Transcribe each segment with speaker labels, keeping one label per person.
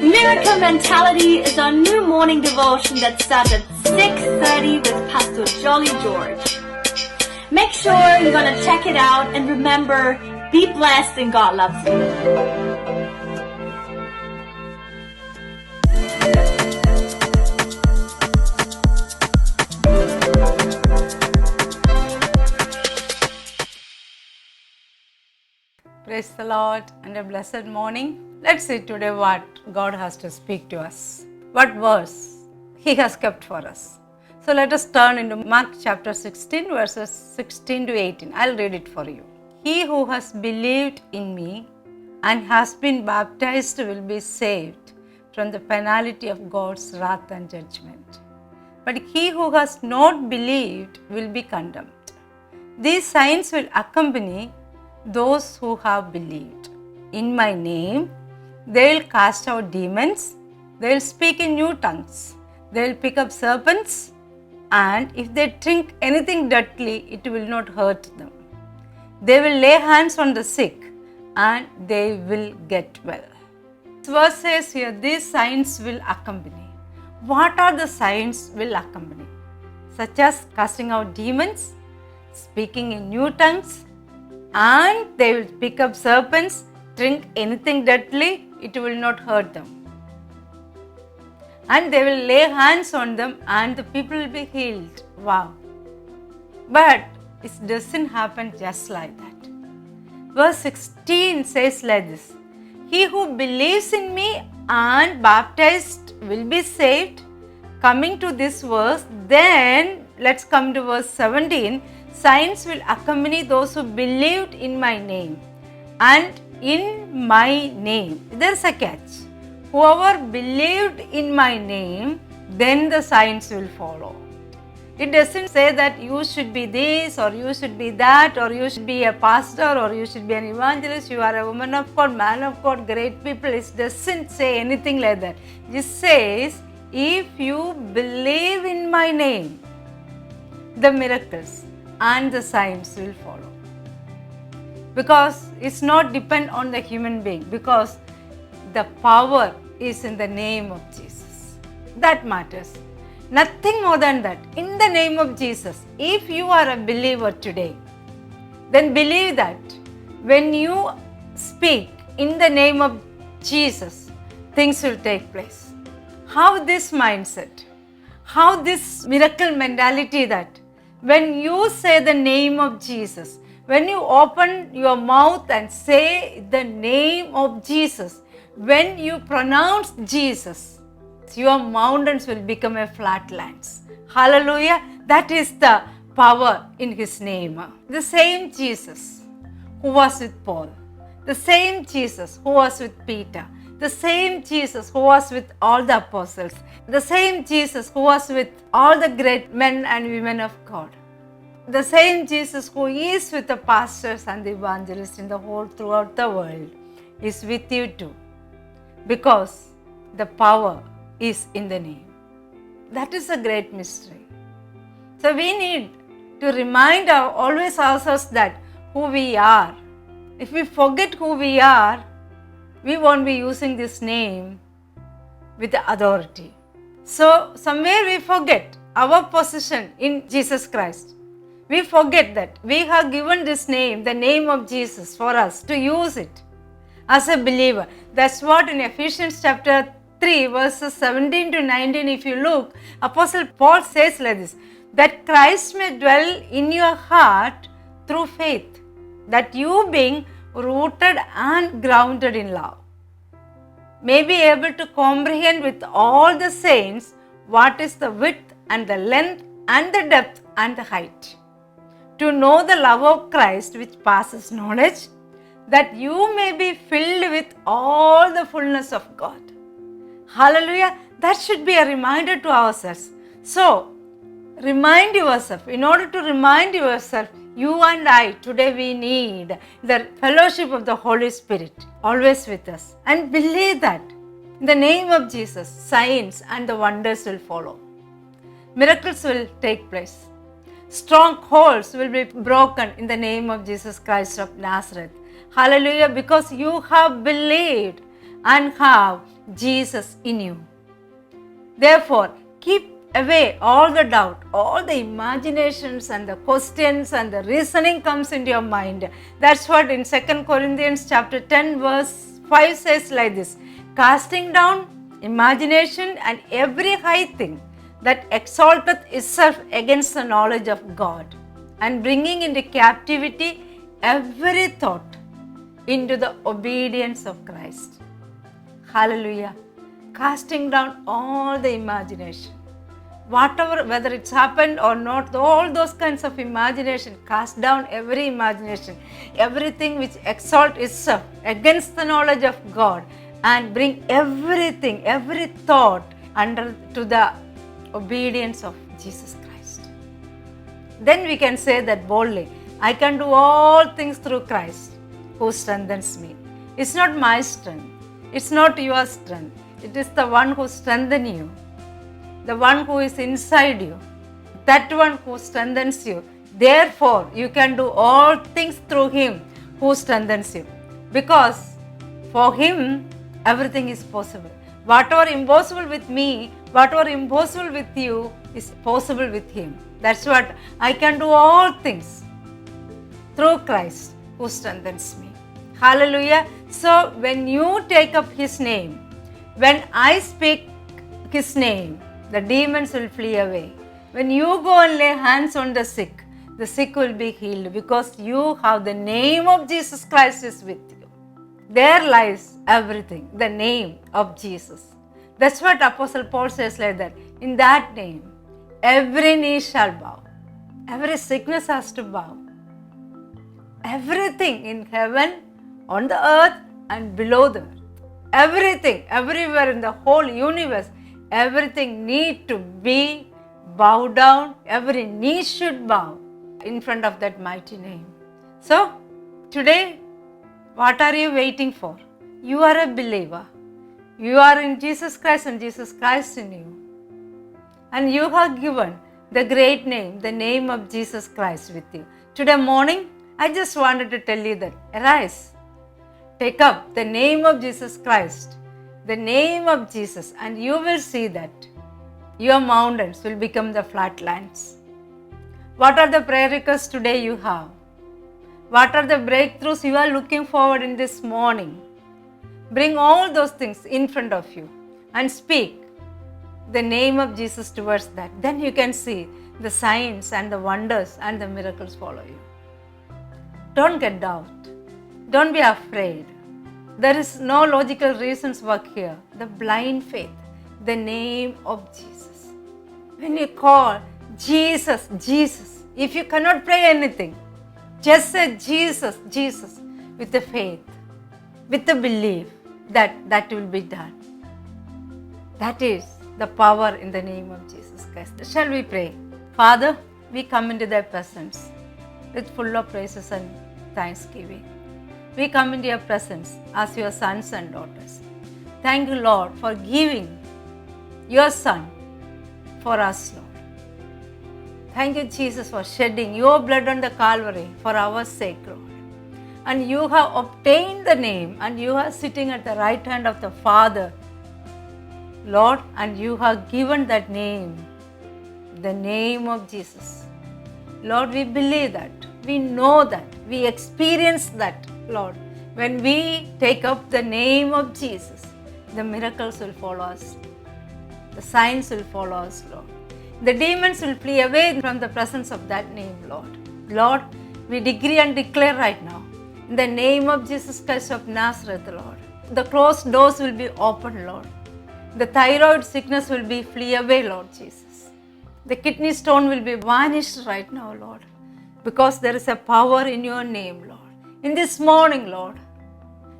Speaker 1: Miracle Mentality is our new morning devotion that starts at 6:30 with Pastor Jolly George. Make sure you're going to check it out, and remember, be blessed and God loves you.
Speaker 2: Praise the Lord and a blessed morning. Let's see today what God has to speak to us. What verse He has kept for us. So let us turn into Mark chapter 16 verses 16 to 18. I'll read it for you. He who has believed in me and has been baptized will be saved from the penalty of God's wrath and judgment. But he who has not believed will be condemned. These signs will accompany those who have believed. In my name, they will cast out demons, they will speak in new tongues, they will pick up serpents, and if they drink anything deadly, it will not hurt them. They will lay hands on the sick and they will get well. This verse says here, these signs will accompany. What are the signs will accompany? Such as casting out demons, speaking in new tongues, and they will pick up serpents, drink anything deadly, it will not hurt them. And they will lay hands on them and the people will be healed. Wow. But it doesn't happen just like that. Verse 16 says like this. He who believes in me and baptized will be saved. Coming to this verse, then let's come to verse 17. Signs will accompany those who believed in my name. And in my name, there's a catch. Whoever believed in my name, then the signs will follow. It doesn't say that you should be this or you should be that or you should be a pastor or you should be an evangelist, you are a woman of God, man of God, great people. It doesn't say anything like that. It just says, if you believe in my name, the miracles and the signs will follow. Because it's not depend on the human being, because the power is in the name of Jesus. That matters. Nothing more than that. In the name of Jesus, if you are a believer today, then believe that when you speak in the name of Jesus, things will take place. How this mindset, how this miracle mentality that when you say the name of Jesus, when you open your mouth and say the name of Jesus, when you pronounce Jesus, your mountains will become a flat lands. Hallelujah. That is the power in His name. The same Jesus who was with Paul, the same Jesus who was with Peter, the same Jesus who was with all the apostles, the same Jesus who was with all the great men and women of God, the same Jesus who is with the pastors and the evangelists in the whole throughout the world is with you too, because the power is in the name. That is a great mystery. So we need to remind always ourselves that who we are. If we forget who we are, we won't be using this name with the authority. So somewhere we forget our position in Jesus Christ. We forget that we have given this name, the name of Jesus, for us to use it as a believer. That's what in Ephesians chapter 3 verses 17 to 19, if you look, Apostle Paul says like this, that Christ may dwell in your heart through faith, that you being rooted and grounded in love, may be able to comprehend with all the saints what is the width and the length and the depth and the height, to know the love of Christ which passes knowledge, that you may be filled with all the fullness of God. Hallelujah. That should be a reminder to ourselves. So, remind yourself. In order to remind yourself, you and I, today we need the fellowship of the Holy Spirit always with us. And believe that in the name of Jesus, signs and the wonders will follow. Miracles will take place. Strongholds will be broken in the name of Jesus Christ of Nazareth. Hallelujah. Because you have believed and have Jesus in you. Therefore, keep away all the doubt, all the imaginations and the questions and the reasoning comes into your mind. That's what in 2 Corinthians chapter 10 verse 5 says like this. Casting down imagination and every high thing that exalteth itself against the knowledge of God, and bringing into captivity every thought into the obedience of Christ. Hallelujah. Casting down all the imagination. Whatever, whether it's happened or not, all those kinds of imagination, cast down every imagination, everything which exalts itself against the knowledge of God, and bring everything, every thought under to the obedience of Jesus Christ. Then we can say that boldly, I can do all things through Christ who strengthens me. It's not my strength. It's not your strength. It is the one who strengthens you. The one who is inside you. That one who strengthens you. Therefore, you can do all things through Him who strengthens you. Because for Him, everything is possible. Whatever impossible with me, whatever impossible with you is possible with Him. That's what I can do all things through Christ who strengthens me. Hallelujah. So when you take up His name, when I speak His name, the demons will flee away. When you go and lay hands on the sick will be healed because you have the name of Jesus Christ is with you. There lies everything, the name of Jesus. That's what Apostle Paul says like that. In that name, every knee shall bow. Every sickness has to bow. Everything in heaven, on the earth and below the earth. Everything, everywhere in the whole universe, everything need to be bowed down. Every knee should bow in front of that mighty name. So, today, what are you waiting for? You are a believer. You are in Jesus Christ and Jesus Christ in you. And you have given the great name, the name of Jesus Christ with you. Today morning, I just wanted to tell you that, arise, take up the name of Jesus Christ, the name of Jesus, and you will see that your mountains will become the flatlands. What are the prayer requests today you have? What are the breakthroughs you are looking forward in this morning? Bring all those things in front of you and speak the name of Jesus towards that. Then you can see the signs and the wonders and the miracles follow you. Don't get doubt. Don't be afraid. There is no logical reasons work here. The blind faith, the name of Jesus. When you call Jesus, Jesus, if you cannot pray anything, just say Jesus, Jesus with the faith, with the belief that will be done. That is the power in the name of Jesus Christ. Shall we pray? Father, we come into thy presence with full of praises and thanksgiving. We come into your presence as your sons and daughters. Thank you, Lord, for giving your Son for us, Lord. Thank you, Jesus, for shedding your blood on the Calvary for our sake, Lord. And you have obtained the name and you are sitting at the right hand of the Father, Lord, and you have given that name, the name of Jesus. Lord, we believe that, we know that, we experience that, Lord. When we take up the name of Jesus, the miracles will follow us. The signs will follow us, Lord. The demons will flee away from the presence of that name, Lord. Lord, we decree and declare right now, in the name of Jesus Christ of Nazareth, Lord, the closed doors will be opened, Lord. The thyroid sickness will be flee away, Lord Jesus. The kidney stone will be vanished right now, Lord, because there is a power in your name, Lord. In this morning, Lord,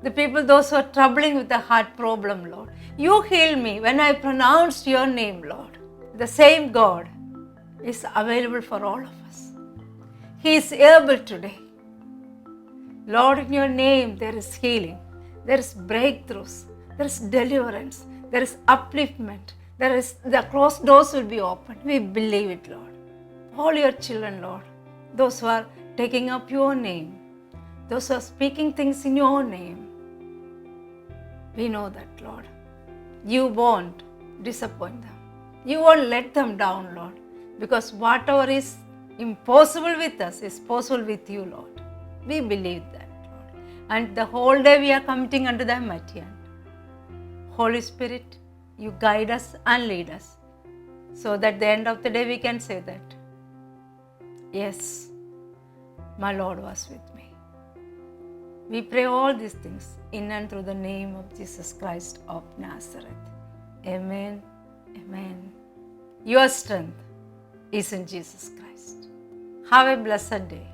Speaker 2: the people, those who are troubling with the heart problem, Lord, you heal me when I pronounced your name, Lord. The same God is available for all of us. He is able today. Lord, in your name there is healing, there is breakthroughs, there is deliverance, there is upliftment, there is the closed doors will be opened. We believe it, Lord. All your children, Lord, those who are taking up your name, those who are speaking things in your name, We know that, Lord. You won't disappoint them. You won't let them down, Lord. Because whatever is impossible with us is possible with you, Lord. We believe that, Lord. And the whole day we are committing unto thy mighty hand. Holy Spirit, you guide us and lead us. So that at the end of the day we can say that, yes, my Lord was with me. We pray all these things in and through the name of Jesus Christ of Nazareth. Amen. Amen. Your strength is in Jesus Christ. Have a blessed day.